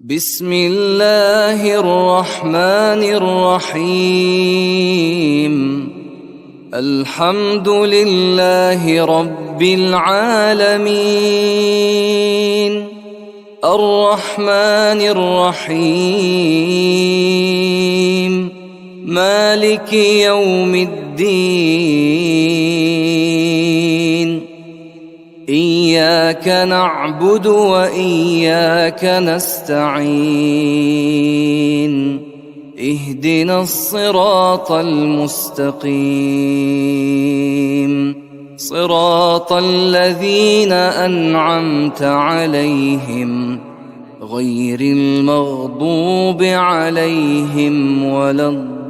بسم الله الرحمن الرحيم. الحمد لله رب العالمين، الرحمن الرحيم، مالك يوم الدين. إياك نعبد وإياك نستعين، اهدنا الصراط المستقيم، صراط الذين أنعمت عليهم غير المغضوب عليهم ولا الضالين.